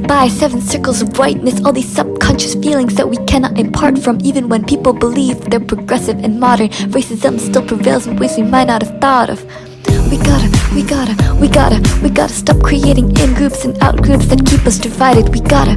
by 7 circles of whiteness, all these subconscious feelings that we cannot impart from. Even when people believe they're progressive and modern, racism still prevails in ways we might not have thought of. We gotta stop creating in-groups and out-groups that keep us divided. We gotta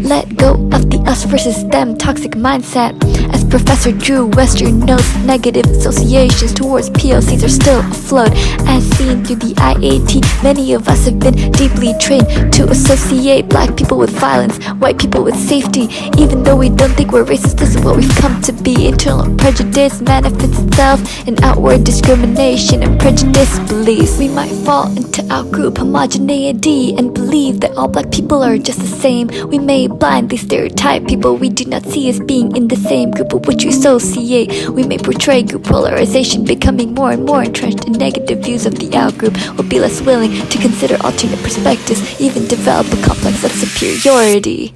let go of the us versus them toxic mindset. As Professor Drew Wester notes, negative associations towards POCs are still afloat. As seen through the IAT, many of us have been deeply trained to associate black people with violence, white people with safety. Even though we don't think we're racist, this is what we've come to be. Internal prejudice manifests itself in outward discrimination and prejudice beliefs. We might fall into out-group homogeneity and believe that all black people are just the same. We may blindly stereotype people we do not see as being in the same group of which we associate. We may portray group polarization, becoming more and more entrenched in negative views of the out-group. We'll be less willing to consider alternate perspectives, even develop a complex of superiority.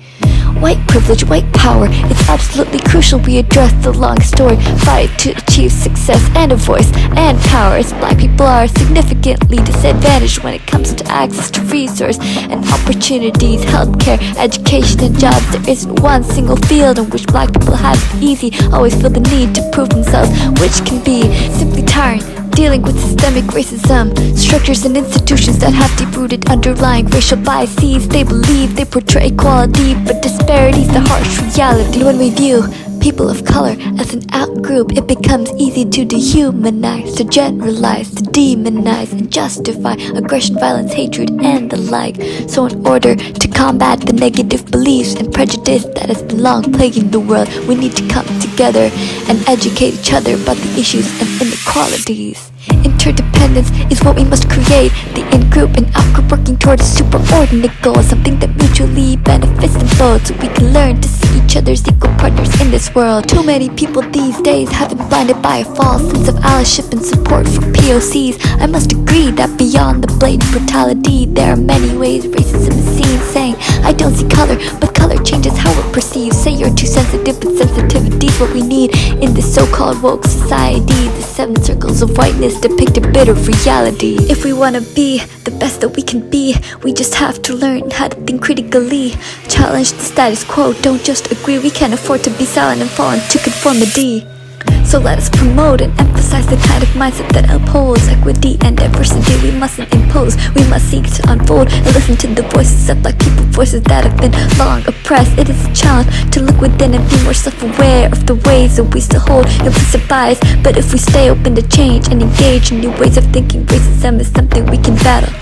White privilege, white power, it's absolutely crucial we address the long story fight to achieve success and a voice and power. As black people are significantly disadvantaged when it comes to access to resource and opportunities, healthcare, education and jobs. There isn't one single field in which black people have it easy, always feel the need to prove themselves, which can be simply tiring. Dealing with systemic racism, structures and institutions that have deep-rooted underlying racial biases. They believe they portray equality, but disparity's the harsh reality. When we view people of color as an out-group, it becomes easy to dehumanize, to generalize, to demonize, and justify aggression, violence, hatred, and the like. So in order to combat the negative beliefs and prejudice that has been long plaguing the world, we need to come together and educate each other about the issues and inequalities. Interdependence is what we must create. The in-group and out-group working toward a superordinate goal, something that mutually benefits them both, so we can learn to see each other as equal partners in this world. Too many people these days have been blinded by a false sense of allyship and support for POCs. I must agree that beyond the blatant brutality, there are many ways racism is seen. Saying I don't see color, but color changes how we're perceived. Say you're too sensitive, but sensitivity's what we need in this so-called woke society. The 7 circles of whiteness depict a bit of reality. If we wanna be the best that we can be, we just have to learn how to think critically, challenge the status quo, don't just agree. We can't afford to be silent and fall into conformity. So let us promote and emphasize the kind of mindset that upholds equity and diversity. We mustn't impose, we must seek to unfold and listen to the voices of black people, voices that have been long oppressed. It is a challenge to look within and be more self-aware of the ways that we still hold implicit bias. But if we stay open to change and engage in new ways of thinking, racism is something we can battle.